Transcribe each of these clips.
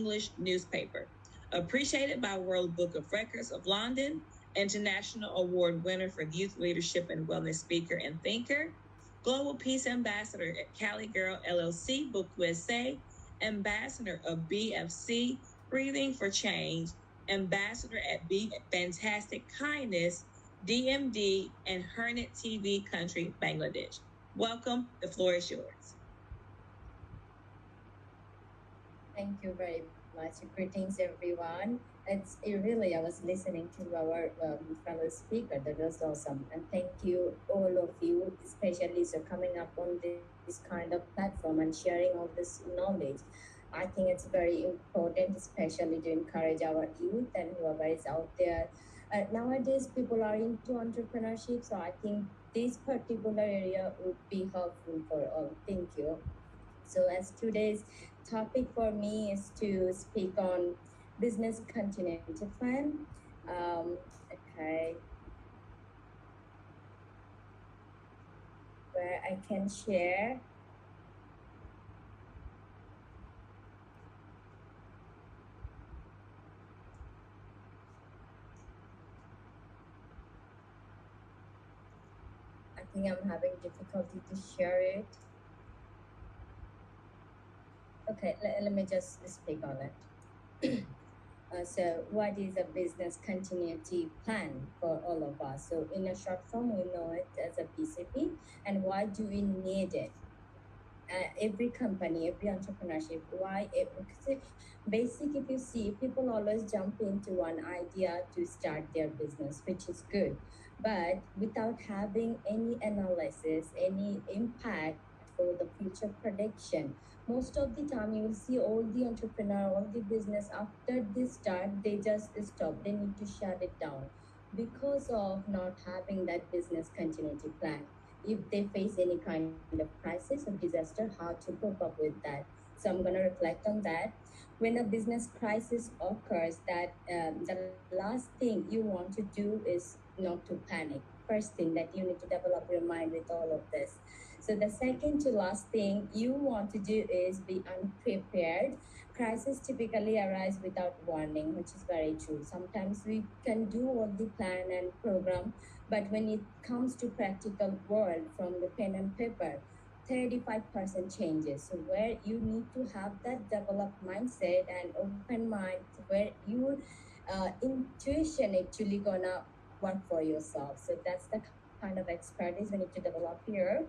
English newspaper. Appreciated by World Book of Records of London, International Award winner for Youth Leadership and Wellness speaker and thinker, Global Peace Ambassador at Cali Girl LLC, Book USA, Ambassador of BFC, Breathing for Change, Ambassador at Be Fantastic Kindness, DMD, and Hernet TV Country, Bangladesh. Welcome, the floor is yours. Thank you very much. Greetings, everyone. I was listening to our fellow speaker. That was awesome. And thank you, all of you, especially so coming up on this kind of platform and sharing all this knowledge. I think it's very important, especially to encourage our youth and whoever is out there. Nowadays, people are into entrepreneurship, so I think this particular area would be helpful for all. Thank you. So as today's topic for me is to speak on business continuity plan. Okay. Where I can share. I think I'm having difficulty to share it. Okay, let me just speak on it. So what is a business continuity plan for all of us? So in a short form, we know it as a BCP. And why do we need it? Every company, every entrepreneurship, why? Because basic, if you see, people always jump into one idea to start their business, which is good. But without having any analysis, any impact for the future prediction, most of the time you will see all the entrepreneur, all the business, after they start, they just stop. They need to shut it down because of not having that business continuity plan. If they face any kind of crisis or disaster, how to cope up with that. So I'm going to reflect on that. When a business crisis occurs, that the last thing you want to do is not to panic. First thing that you need to develop your mind with all of this. So the second to last thing you want to do is be unprepared. Crises typically arise without warning, which is very true. Sometimes we can do all the plan and program, but when it comes to practical world from the pen and paper, 35% changes. So where you need to have that developed mindset and open mind, where your intuition actually gonna work for yourself. So that's the kind of expertise we need to develop here.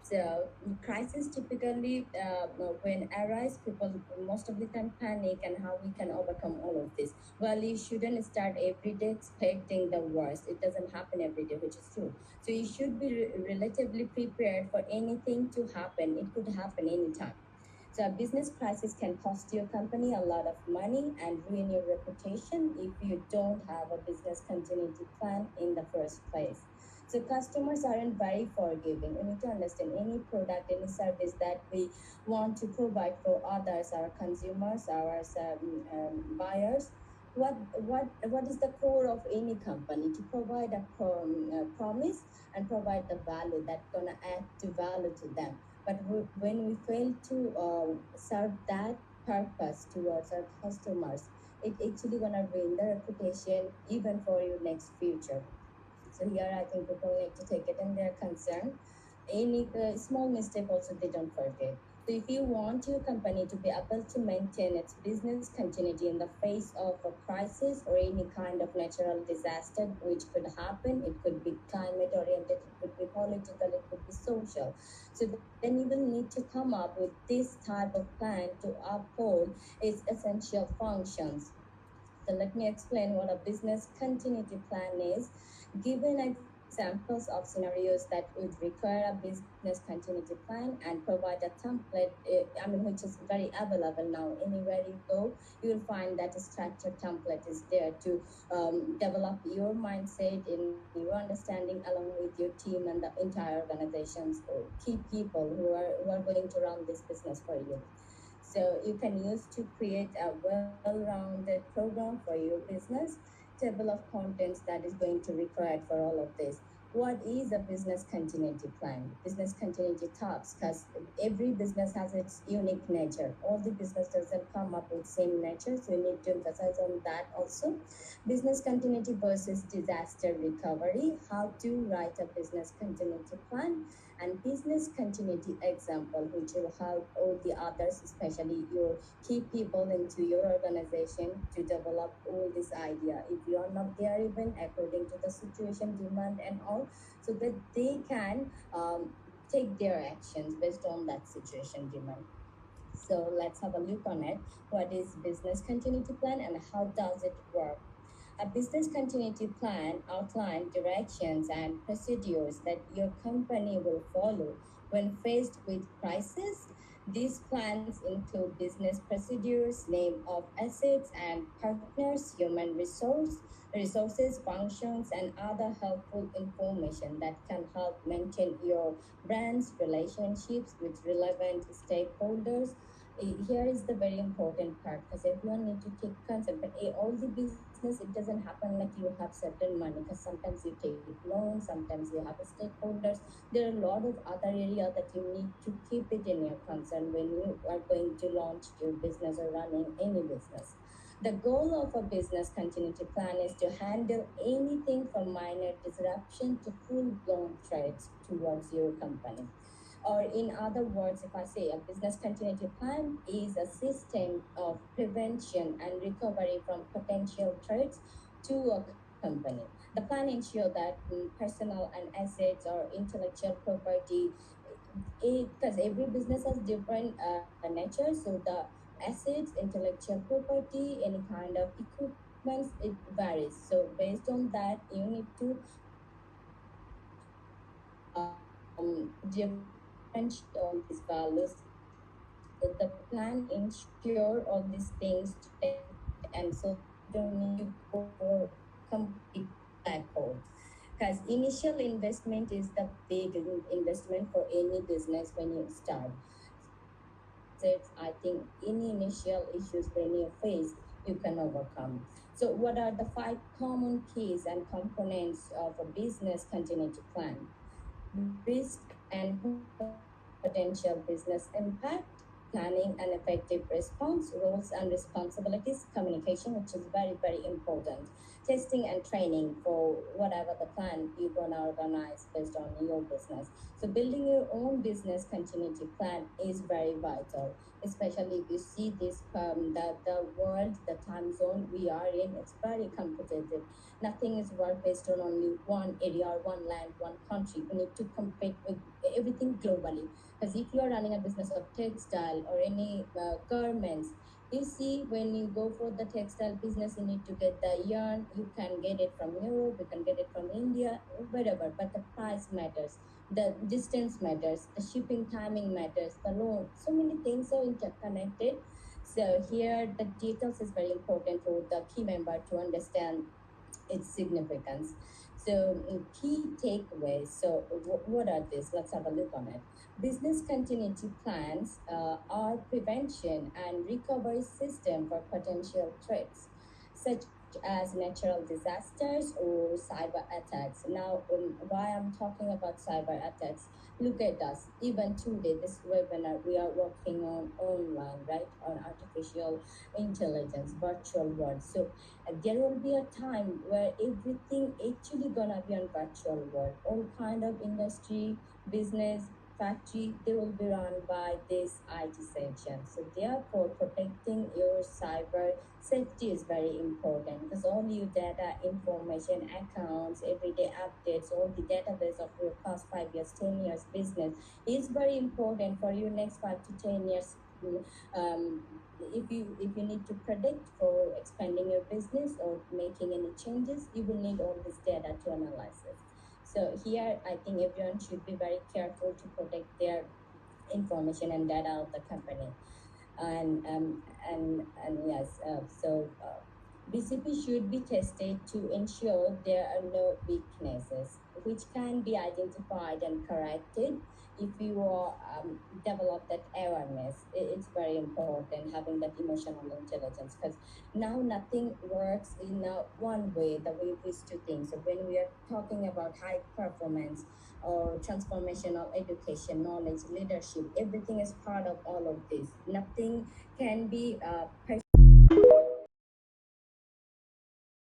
So crisis typically when arise, people most of the time panic, and how we can overcome all of this. Well, you shouldn't start every day expecting the worst. It doesn't happen every day, which is true. So you should be relatively prepared for anything to happen. It could happen anytime. So a business crisis can cost your company a lot of money and ruin your reputation if you don't have a business continuity plan in the first place. So customers aren't very forgiving. We need to understand any product, any service that we want to provide for others, our consumers, our buyers. What is the core of any company? To provide a promise and provide the value that's gonna add to value to them. But when we fail to serve that purpose towards our customers, it actually gonna ruin the reputation even for your next future. So here I think people need to take it in their concern. Any small mistake also they don't forget. So if you want your company to be able to maintain its business continuity in the face of a crisis or any kind of natural disaster which could happen, it could be climate oriented, it could be political, it could be social. So then you will need to come up with this type of plan to uphold its essential functions. So let me explain what a business continuity plan is. Given examples of scenarios that would require a business continuity plan and provide a template, which is very available now. Anywhere you go, you will find that a structured template is there to develop your mindset in your understanding along with your team and the entire organizations or key people who are going to run this business for you. So you can use to create a well-rounded program for your business, table of contents that is going to require for all of this. what is a business continuity plan? Business continuity talks, because every business has its unique nature. All the business doesn't come up with same nature, so you need to emphasize on that also. Business continuity versus disaster recovery, how to write a business continuity plan, and business continuity example, which will help all the others, especially your key people into your organization, to develop all this idea if you are not there even according to the situation, demand and all, so that they can take their actions based on that situation, demand. So let's have a look on it. What is business continuity plan and how does it work? A business continuity plan outlines directions and procedures that your company will follow when faced with crisis. These plans include business procedures, name of assets and partners, human resources, functions, and other helpful information that can help maintain your brand's relationships with relevant stakeholders. Here is the very important part, because everyone need to take concept, but all the business, it doesn't happen like you have certain money, because sometimes you take loans, sometimes you have stakeholders. There are a lot of other area that you need to keep it in your concern when you are going to launch your business or running any business. The goal of a business continuity plan is to handle anything from minor disruption to full blown threats towards your company. Or, in other words, if I say a business continuity plan is a system of prevention and recovery from potential threats to a company. The plan ensures that personal and assets or intellectual property, because every business has different nature, so the assets, intellectual property, any kind of equipments, it varies. So based on that, you need to differentiate all these values, so the plan ensure all these things to take it, and so that you don't need to go for complete black hole. Because initial investment is the big investment for any business when you start. So assets, I think any initial issues when you face, you can overcome. So what are the 5 common keys and components of a business continuity plan? Risk and potential business impact, planning and effective response, roles and responsibilities, communication, which is very, very important, testing and training for whatever the plan you're gonna organize based on your business. So building your own business continuity plan is very vital, especially if you see this the world, the time zone we are in, it's very competitive. Nothing is work based on only one area or one land, one country. We need to compete with everything globally. Because if you are running a business of textile or any garments, you see, when you go for the textile business, you need to get the yarn. You can get it from Europe, you can get it from India, wherever. But the price matters, the distance matters, the shipping timing matters, the loan. So many things are interconnected. So here, the details is very important for the key member to understand its significance. So, key takeaways. So, what are these? Let's have a look on it. Business continuity plans are prevention and recovery system for potential threats, such as natural disasters or cyber attacks. Now, why I'm talking about cyber attacks? Look at us. Even today, this webinar we are working on online, right? On artificial intelligence, virtual world. So there will be a time where everything actually gonna be on virtual world. All kind of industry, business, factory, they will be run by this IT section. So therefore, protecting your cyber safety is very important, because all your data, information, accounts, everyday updates, all the database of your past 5 years, 10 years business is very important for your next 5 to 10 years. Um, if you need to predict for expanding your business or making any changes, you will need all this data to analyze it. So here, I think everyone should be very careful to protect their information and data of the company. And yes, BCP should be tested to ensure there are no weaknesses, which can be identified and corrected. if you are develop that awareness, it's very important having that emotional intelligence, because now nothing works in one way the way we used to think. So when we are talking about high performance or transformational education, knowledge, leadership, everything is part of all of this. Nothing can be